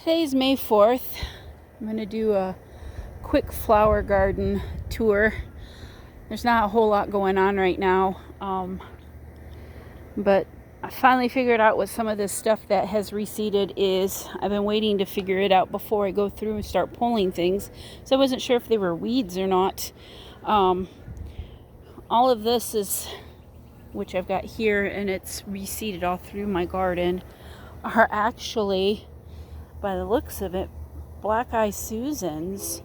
Today's May 4th. I'm going to do a quick flower garden tour. There's not a whole lot going on right now, but I finally figured out what some of this stuff that has reseeded is. I've been waiting to figure it out before I go through and start pulling things, so I wasn't sure if they were weeds or not. All of this is, which I've got here, and it's reseeded all through my garden, are actually, by the looks of it, Black Eye Susans.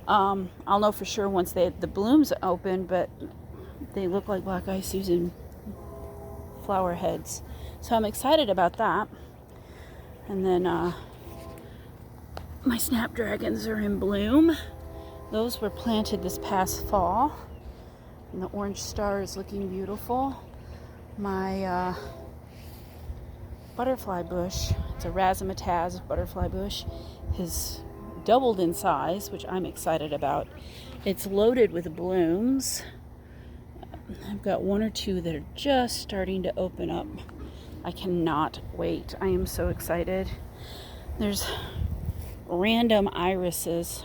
I'll know for sure once the blooms open, but they look like Black Eye Susan flower heads. So I'm excited about that. And then my snapdragons are in bloom. Those were planted this past fall. And the orange star is looking beautiful. My butterfly bush, it's a razzmatazz butterfly bush, has doubled in size, which I'm excited about. It's loaded with blooms. I've got one or two that are just starting to open up. I cannot wait. I am so excited. There's random gladiolas.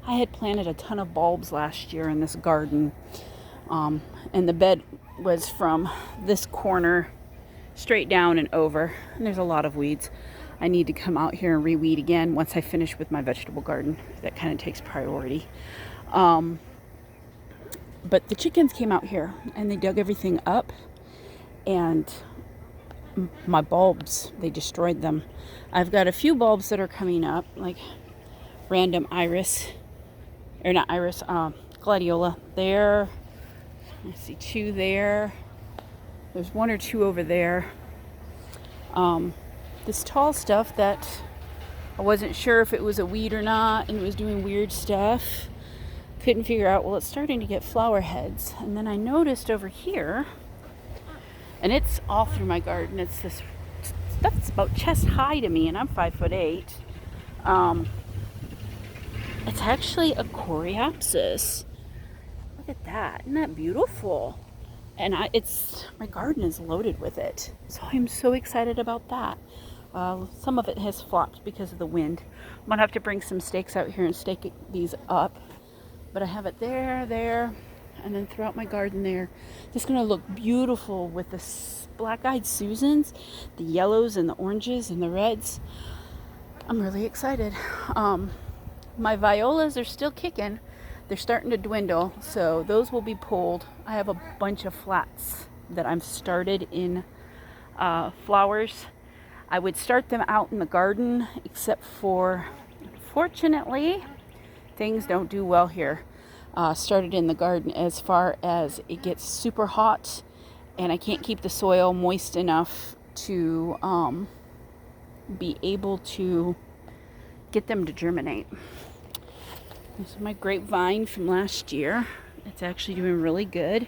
I had planted a ton of bulbs last year in this garden, and the bed was from this corner straight down and over, and there's a lot of weeds. I need to come out here and reweed again once I finish with my vegetable garden. That kind of takes priority. But the chickens came out here and they dug everything up, and my bulbs, they destroyed them. I've got a few bulbs that are coming up, like random gladiola there. I see two there. There's one or two over there. This tall stuff that I wasn't sure if it was a weed or not, and it was doing weird stuff. Couldn't figure out. Well, it's starting to get flower heads. And then I noticed over here, and it's all through my garden, it's this stuff that's about chest high to me, and I'm 5'8". It's actually a coreopsis. Look at that. Isn't that beautiful? And my garden is loaded with it. So I'm so excited about that. Some of it has flopped because of the wind. I'm going to have to bring some stakes out here and stake these up. But I have it there, and then throughout my garden there. It's going to look beautiful with the black-eyed Susans, the yellows and the oranges and the reds. I'm really excited. My violas are still kicking. They're starting to dwindle, so those will be pulled. I have a bunch of flats that I've started in flowers. I would start them out in the garden, except for, unfortunately, things don't do well here. Started in the garden as far as it gets super hot, and I can't keep the soil moist enough to be able to get them to germinate. This is my grapevine from last year. It's actually doing really good.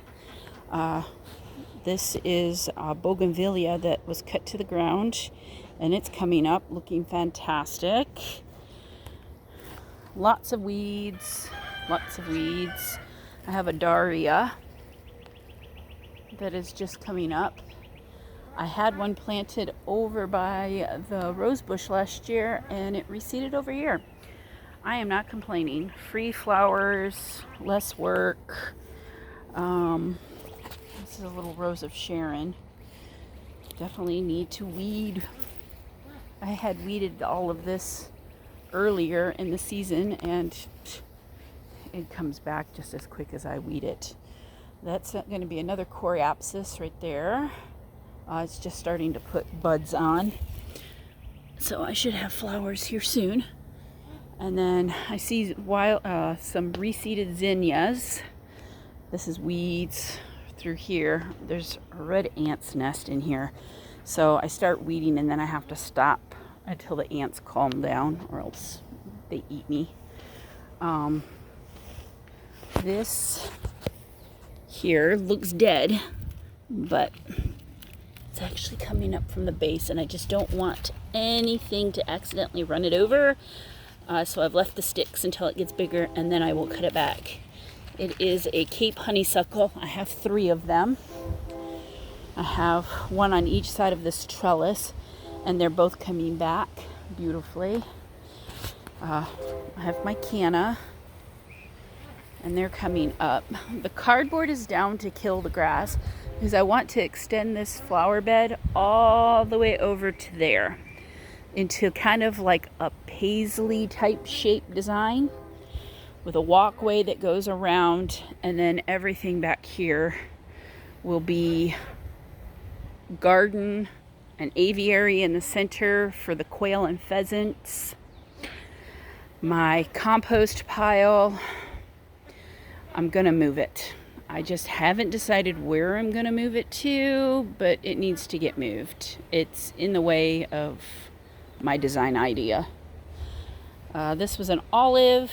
This is bougainvillea that was cut to the ground, and it's coming up looking fantastic. Lots of weeds. I have a Daria that is just coming up. I had one planted over by the rose bush last year, and it reseeded over here. I am not complaining. Free flowers, less work. This is a little rose of Sharon. Definitely need to weed. I had weeded all of this earlier in the season, and it comes back just as quick as I weed it. That's going to be another coreopsis right there. It's just starting to put buds on. So I should have flowers here soon. And then I see some reseeded zinnias. This is weeds through here. There's a red ant's nest in here. So I start weeding, and then I have to stop until the ants calm down, or else they eat me. This here looks dead, but it's actually coming up from the base, and I just don't want anything to accidentally run it over. So I've left the sticks until it gets bigger, and then I will cut it back. It is a Cape honeysuckle. I have 3 of them. I have one on each side of this trellis, and they're both coming back beautifully. I have my canna, and they're coming up. The cardboard is down to kill the grass because I want to extend this flower bed all the way over to there into kind of like a paisley type shape design with a walkway that goes around, and then everything back here will be garden, an aviary in the center for the quail and pheasants, my compost pile. I'm gonna move it. I just haven't decided where I'm gonna move it to, but it needs to get moved. It's in the way of my design idea. This was an olive,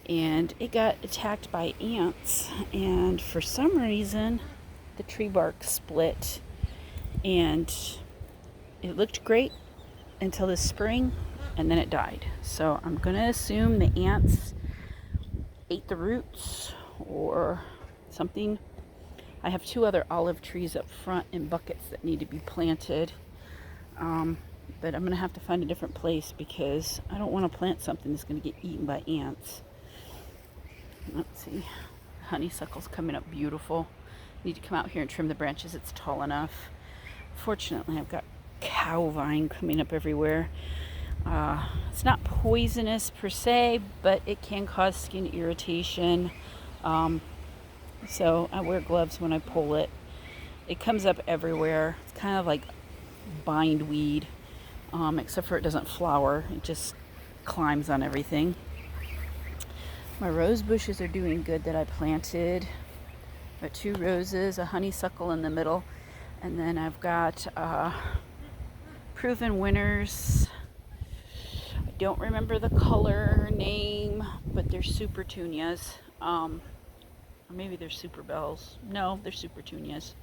and it got attacked by ants, and for some reason the tree bark split, and it looked great until this spring, and then it died. So I'm gonna assume the ants ate the roots or something. I have 2 other olive trees up front in buckets that need to be planted, but I'm gonna have to find a different place because I don't want to plant something that's gonna get eaten by ants. Let's see, honeysuckle's coming up beautiful. Need to come out here and trim the branches. It's tall enough. Fortunately, I've got cow vine coming up everywhere. It's not poisonous per se, but it can cause skin irritation. So I wear gloves when I pull it. It comes up everywhere. It's kind of like bindweed, except for it doesn't flower. It just climbs on everything. My rose bushes are doing good that I planted. I've got 2 roses, a honeysuckle in the middle, and then I've got Proven Winners. I don't remember the color name, but they're super petunias. Or maybe they're super bells. No, they're super petunias.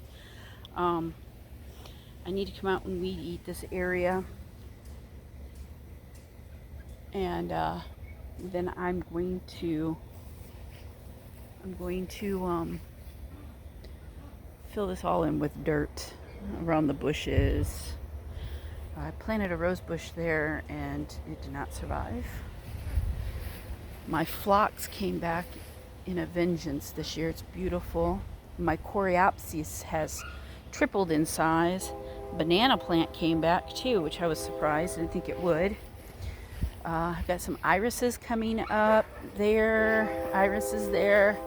I need to come out and weed eat this area, and then I'm going to fill this all in with dirt around the bushes. I planted a rose bush there and it did not survive. My phlox came back in a vengeance this year. It's beautiful. My coreopsis has tripled in size. Banana plant came back too, which I was surprised. I didn't think it would. I've got some irises coming up there. Irises there.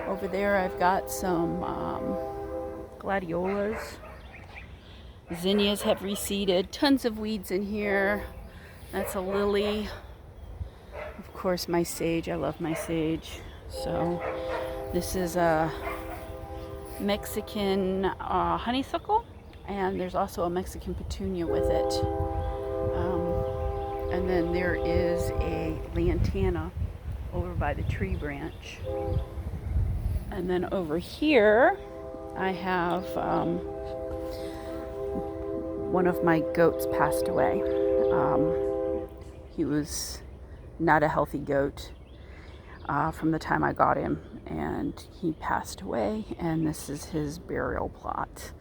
Over there I've got some gladiolas. Zinnias have reseeded. Tons of weeds in here. That's a lily. Of course, my sage. I love my sage. So this is a Mexican honeysuckle, and there's also a Mexican petunia with it. And then there is a lantana over by the tree branch. And then over here I have one of my goats passed away. He was not a healthy goat from the time I got him, and he passed away, and this is his burial plot.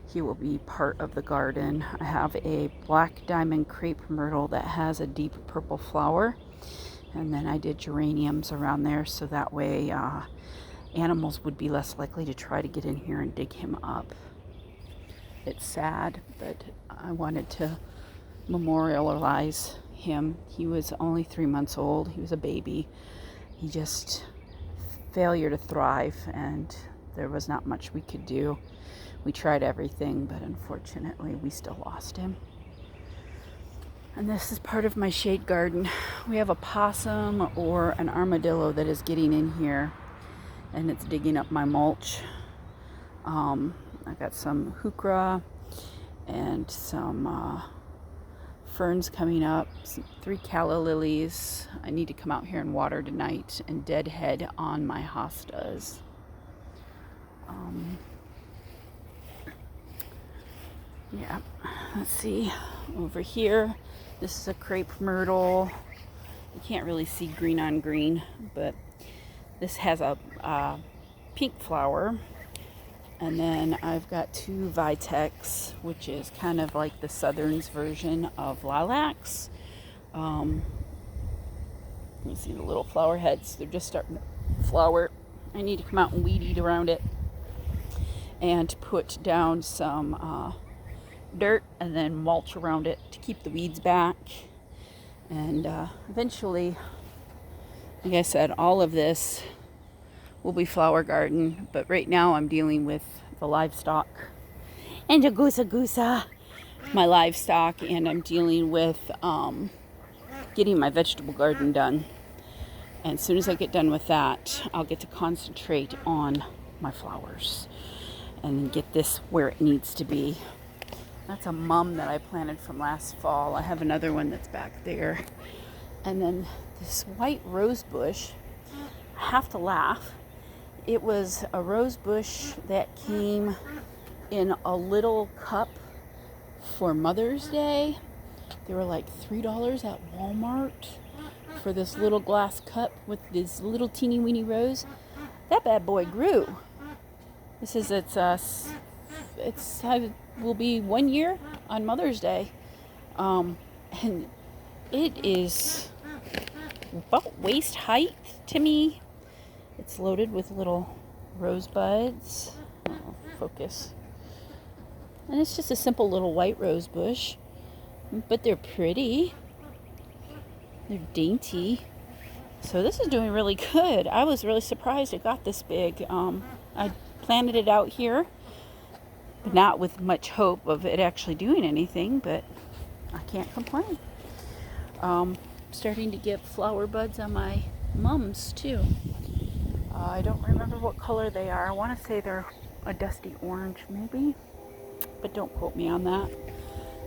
He will be part of the garden. I have a black diamond crepe myrtle that has a deep purple flower, and then I did geraniums around there so that way animals would be less likely to try to get in here and dig him up. It's sad, but I wanted to memorialize him. He was only 3 months old. He was a baby. He just failure to thrive, and there was not much we could do. We tried everything, but unfortunately we still lost him. And this is part of my shade garden. We have a possum or an armadillo that is getting in here, and it's digging up my mulch. I've got some heuchera and some ferns coming up, 3 calla lilies. I need to come out here and water tonight, and deadhead on my hostas. Yeah, let's see. Over here, this is a crepe myrtle. You can't really see green on green, but this has a pink flower. And then I've got 2 Vitex, which is kind of like the Southern's version of lilacs. You see the little flower heads, they're just starting to flower. I need to come out and weed eat around it and put down some dirt and then mulch around it to keep the weeds back. And eventually, like I said, all of this will be flower garden, but right now I'm dealing with the livestock and the goosa, my livestock, and I'm dealing with getting my vegetable garden done. And as soon as I get done with that, I'll get to concentrate on my flowers and get this where it needs to be. That's a mum that I planted from last fall. I have another one that's back there. And then this white rose bush, I have to laugh. It was a rose bush that came in a little cup for Mother's Day. They were like $3 at Walmart for this little glass cup with this little teeny weeny rose. That bad boy grew. This is will be 1 year on Mother's Day, and it is about waist height to me. It's loaded with little rosebuds. Oh, focus. And it's just a simple little white rose bush, but they're pretty. They're dainty. So this is doing really good. I was really surprised it got this big. I planted it out here, but not with much hope of it actually doing anything, but I can't complain. Starting to get flower buds on my mums too. I don't remember what color they are. I want to say they're a dusty orange maybe, but don't quote me on that.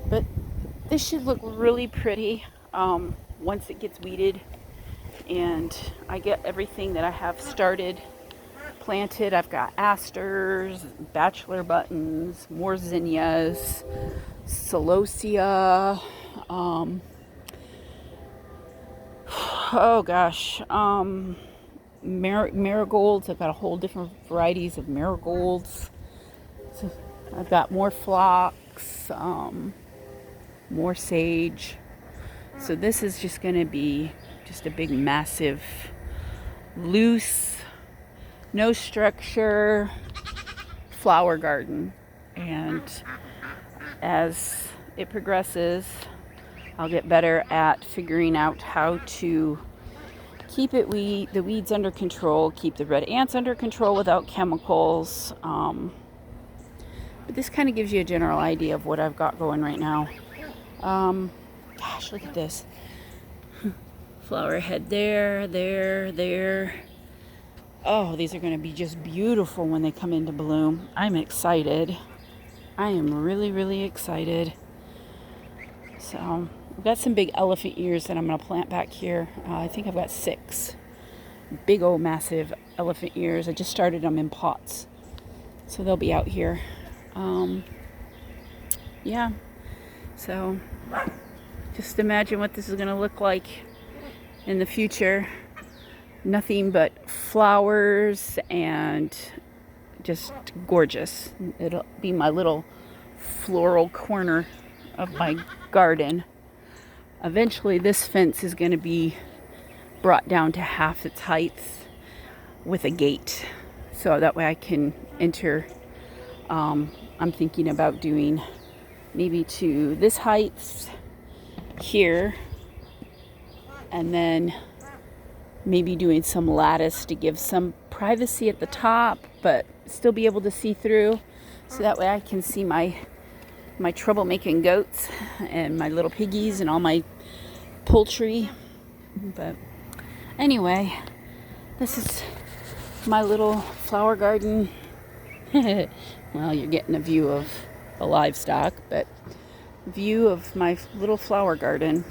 But this should look really pretty once it gets weeded and I get everything that I have started planted. I've got asters, bachelor buttons, more zinnias, celosia, marigolds. I've got a whole different varieties of marigolds. So I've got more phlox, more sage. So this is just going to be just a big, massive, loose, no structure flower garden. And as it progresses, I'll get better at figuring out how to keep the weeds under control, keep the red ants under control without chemicals. But this kind of gives you a general idea of what I've got going right now. Gosh, look at this. Flower head there. Oh, these are going to be just beautiful when they come into bloom. I'm excited. I am really, really excited. So I've got some big elephant ears that I'm going to plant back here. I think I've got 6 big old massive elephant ears. I just started them in pots, so they'll be out here. Yeah, so just imagine what this is going to look like in the future. Nothing but flowers and just gorgeous. It'll be my little floral corner of my garden. Eventually this fence is going to be brought down to half its height with a gate, so that way I can enter. I'm thinking about doing maybe to this height here, and then maybe doing some lattice to give some privacy at the top, but still be able to see through, so that way I can see my troublemaking goats and my little piggies and all my poultry. But anyway, this is my little flower garden. Well, you're getting a view of the livestock, but view of my little flower garden.